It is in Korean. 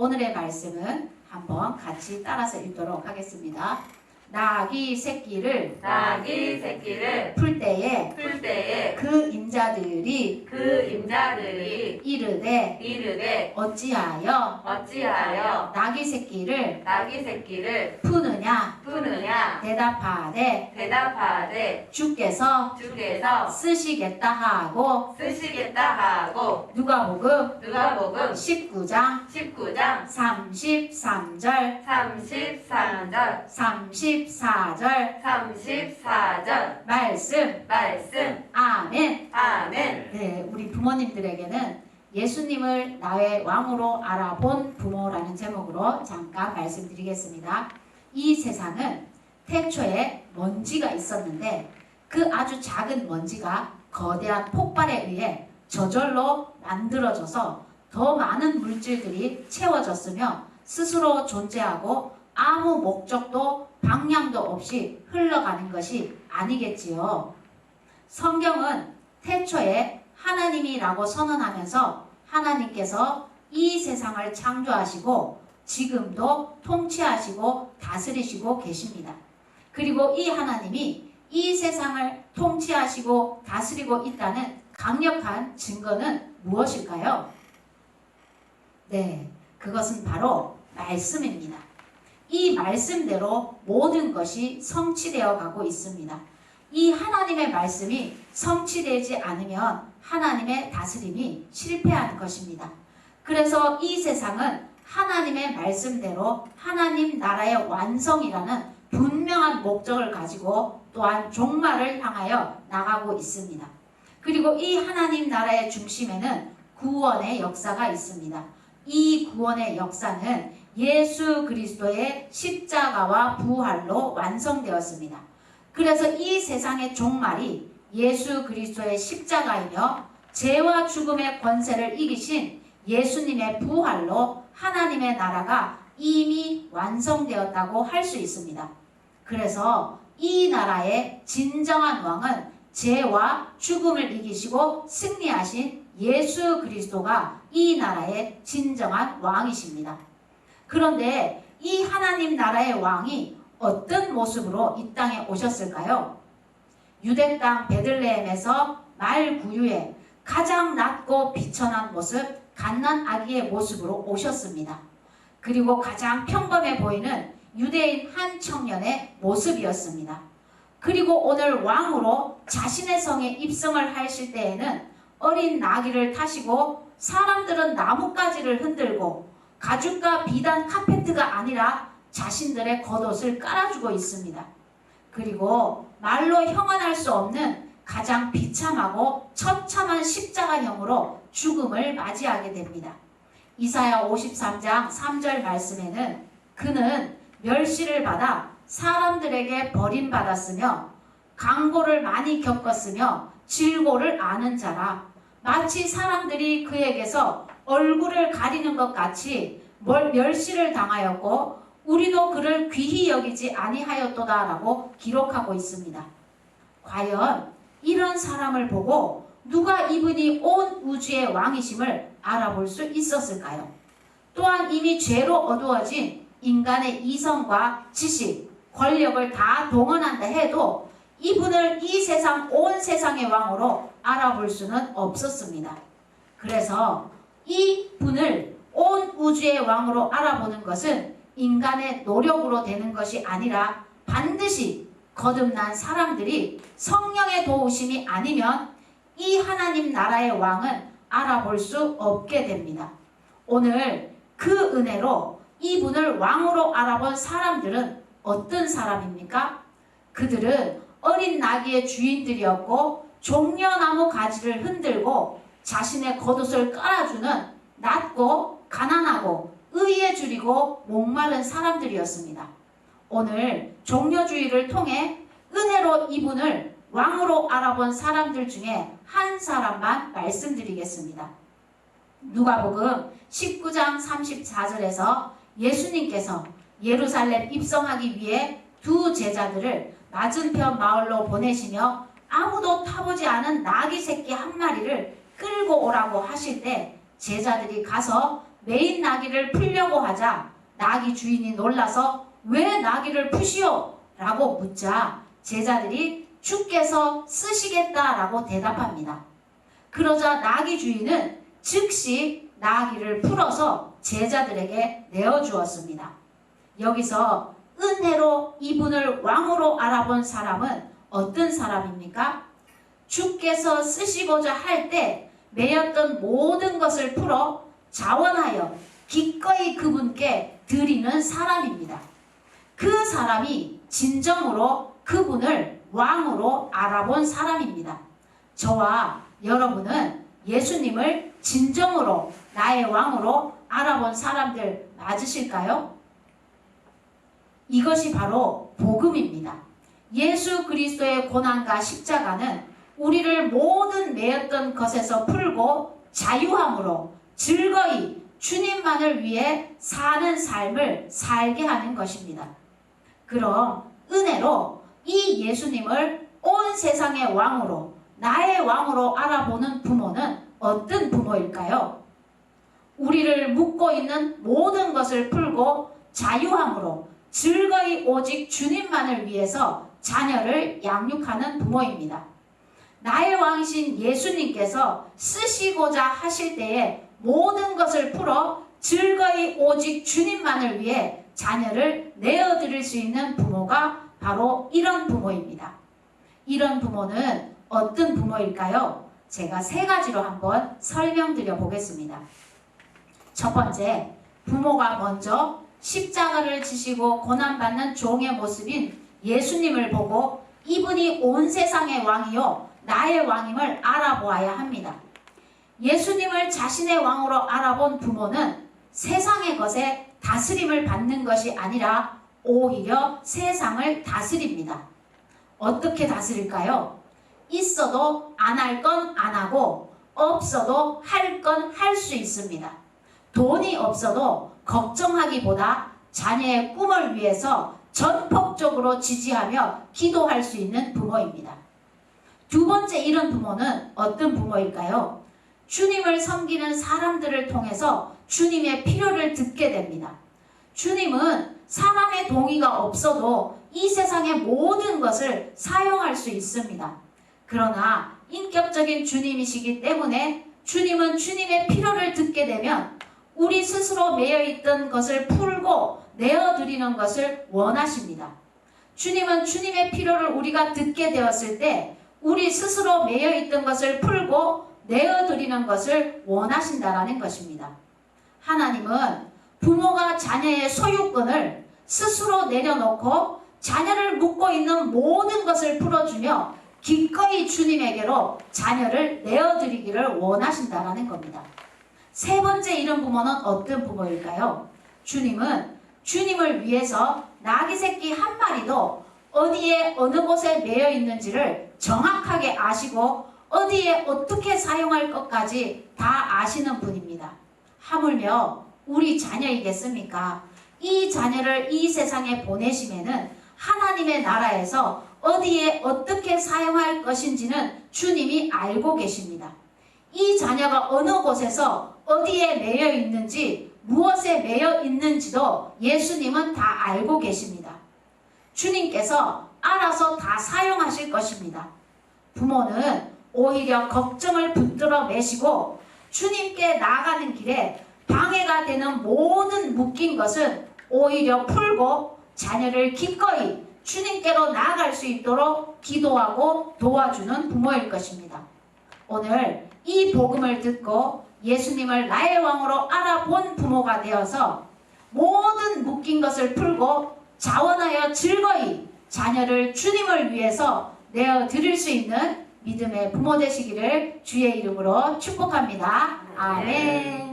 오늘의 말씀은 한번 같이 따라서 읽도록 하겠습니다. 나귀 새끼를 풀 때에 그 임자들이 이르되 어찌하여 나귀 새끼를 푸느냐 대답하되 주께서 쓰시겠다 하고 누가복음 19장 33절 34절 말씀 아멘. 네, 우리 부모님들에게는 예수님을 나의 왕으로 알아본 부모라는 제목으로 잠깐 말씀드리겠습니다. 이 세상은 태초에 먼지가 있었는데 그 아주 작은 먼지가 거대한 폭발에 의해 저절로 만들어져서 더 많은 물질들이 채워졌으며 스스로 존재하고 아무 목적도 방향도 없이 흘러가는 것이 아니겠지요. 성경은 태초에 하나님이라고 선언하면서 하나님께서 이 세상을 창조하시고 지금도 통치하시고 다스리시고 계십니다. 그리고 이 하나님이 이 세상을 통치하시고 다스리고 있다는 강력한 증거는 무엇일까요? 네, 그것은 바로 말씀입니다. 이 말씀대로 모든 것이 성취되어 가고 있습니다. 이 하나님의 말씀이 성취되지 않으면 하나님의 다스림이 실패하는 것입니다. 그래서 이 세상은 하나님의 말씀대로 하나님 나라의 완성이라는 분명한 목적을 가지고 또한 종말을 향하여 나가고 있습니다. 그리고 이 하나님 나라의 중심에는 구원의 역사가 있습니다. 이 구원의 역사는 예수 그리스도의 십자가와 부활로 완성되었습니다. 그래서 이 세상의 종말이 예수 그리스도의 십자가이며 죄와 죽음의 권세를 이기신 예수님의 부활로 하나님의 나라가 이미 완성되었다고 할 수 있습니다. 그래서 이 나라의 진정한 왕은 죄와 죽음을 이기시고 승리하신 예수 그리스도가 이 나라의 진정한 왕이십니다. 그런데 이 하나님 나라의 왕이 어떤 모습으로 이 땅에 오셨을까요? 유대 땅 베들레헴에서 말 구유에 가장 낮고 비천한 모습, 갓난 아기의 모습으로 오셨습니다. 그리고 가장 평범해 보이는 유대인 한 청년의 모습이었습니다. 그리고 오늘 왕으로 자신의 성에 입성을 하실 때에는 어린 나귀를 타시고 사람들은 나뭇가지를 흔들고 가죽과 비단 카페트가 아니라 자신들의 겉옷을 깔아주고 있습니다. 그리고 말로 형언할 수 없는 가장 비참하고 처참한 십자가형으로 죽음을 맞이하게 됩니다. 이사야 53장 3절 말씀에는 그는 멸시를 받아 사람들에게 버림받았으며 강고를 많이 겪었으며 질고를 아는 자라 마치 사람들이 그에게서 얼굴을 가리는 것 같이 멸시를 당하였고 우리도 그를 귀히 여기지 아니하였도다 라고 기록하고 있습니다. 과연 이런 사람을 보고 누가 이분이 온 우주의 왕이심을 알아볼 수 있었을까요? 또한 이미 죄로 어두워진 인간의 이성과 지식, 권력을 다 동원한다 해도 이분을 이 세상 온 세상의 왕으로 알아볼 수는 없었습니다. 그래서 이 분을 온 우주의 왕으로 알아보는 것은 인간의 노력으로 되는 것이 아니라 반드시 거듭난 사람들이 성령의 도우심이 아니면 이 하나님 나라의 왕은 알아볼 수 없게 됩니다. 오늘 그 은혜로 이분을 왕으로 알아본 사람들은 어떤 사람입니까? 그들은 어린 나귀의 주인들이었고 종려나무 가지를 흔들고 자신의 겉옷을 깔아주는 낮고 가난하고 의에 줄이고 목마른 사람들이었습니다. 오늘 종려주의를 통해 은혜로 이분을 왕으로 알아본 사람들 중에 한 사람만 말씀드리겠습니다. 누가복음 19장 34절에서 예수님께서 예루살렘 입성하기 위해 두 제자들을 맞은편 마을로 보내시며 아무도 타보지 않은 나귀 새끼 한 마리를 끌고 오라고 하실 때 제자들이 가서 메인 나귀를 풀려고 하자 나귀 주인이 놀라서 왜 나귀를 푸시오? 라고 묻자 제자들이 주께서 쓰시겠다라고 대답합니다. 그러자 나귀 주인은 즉시 나귀를 풀어서 제자들에게 내어주었습니다. 여기서 은혜로 이분을 왕으로 알아본 사람은 어떤 사람입니까? 주께서 쓰시고자 할 때 매였던 모든 것을 풀어 자원하여 기꺼이 그분께 드리는 사람입니다. 그 사람이 진정으로 그분을 왕으로 알아본 사람입니다. 저와 여러분은 예수님을 진정으로 나의 왕으로 알아본 사람들 맞으실까요? 이것이 바로 복음입니다. 예수 그리스도의 고난과 십자가는 우리를 모든 매였던 것에서 풀고 자유함으로 즐거이 주님만을 위해 사는 삶을 살게 하는 것입니다. 그럼 은혜로 이 예수님을 온 세상의 왕으로 나의 왕으로 알아보는 부모는 어떤 부모일까요? 우리를 묶고 있는 모든 것을 풀고 자유함으로 즐거이 오직 주님만을 위해서 자녀를 양육하는 부모입니다. 나의 왕이신 예수님께서 쓰시고자 하실 때에 모든 것을 풀어 즐거이 오직 주님만을 위해 자녀를 내어드릴 수 있는 부모가 바로 이런 부모입니다. 이런 부모는 어떤 부모일까요? 제가 세 가지로 한번 설명드려 보겠습니다. 첫 번째, 부모가 먼저 십자가를 지시고 고난받는 종의 모습인 예수님을 보고 이분이 온 세상의 왕이요 나의 왕임을 알아보아야 합니다. 예수님을 자신의 왕으로 알아본 부모는 세상의 것에 다스림을 받는 것이 아니라 오히려 세상을 다스립니다. 어떻게 다스릴까요? 있어도 안 할 건 안 하고 없어도 할 건 할 수 있습니다. 돈이 없어도 걱정하기보다 자녀의 꿈을 위해서 전폭적으로 지지하며 기도할 수 있는 부모입니다. 두 번째 이런 부모는 어떤 부모일까요? 주님을 섬기는 사람들을 통해서 주님의 필요를 듣게 됩니다. 주님은 사람의 동의가 없어도 이 세상의 모든 것을 사용할 수 있습니다. 그러나 인격적인 주님이시기 때문에 주님은 주님의 필요를 듣게 되면 우리 스스로 매여있던 것을 풀고 내어드리는 것을 원하십니다. 주님은 주님의 필요를 우리가 듣게 되었을 때 우리 스스로 매여있던 것을 풀고 내어드리는 것을 원하신다라는 것입니다. 하나님은 부모가 자녀의 소유권을 스스로 내려놓고 자녀를 묶고 있는 모든 것을 풀어주며 기꺼이 주님에게로 자녀를 내어드리기를 원하신다라는 겁니다. 세 번째 이런 부모는 어떤 부모일까요? 주님은 주님을 위해서 나귀 새끼 한 마리도 어디에 어느 곳에 매여 있는지를 정확하게 아시고 어디에 어떻게 사용할 것까지 다 아시는 분입니다. 하물며 우리 자녀이겠습니까? 이 자녀를 이 세상에 보내시면은 하나님의 나라에서 어디에 어떻게 사용할 것인지는 주님이 알고 계십니다. 이 자녀가 어느 곳에서 어디에 매여 있는지 무엇에 매여 있는지도 예수님은 다 알고 계십니다. 주님께서 알아서 다 사용하실 것입니다. 부모는 오히려 걱정을 붙들어 매시고 주님께 나아가는 길에 방해가 되는 모든 묶인 것은 오히려 풀고 자녀를 기꺼이 주님께로 나아갈 수 있도록 기도하고 도와주는 부모일 것입니다. 오늘 이 복음을 듣고 예수님을 나의 왕으로 알아본 부모가 되어서 모든 묶인 것을 풀고 자원하여 즐거이 자녀를 주님을 위해서 내어드릴 수 있는 믿음의 부모 되시기를 주의 이름으로 축복합니다. 아멘.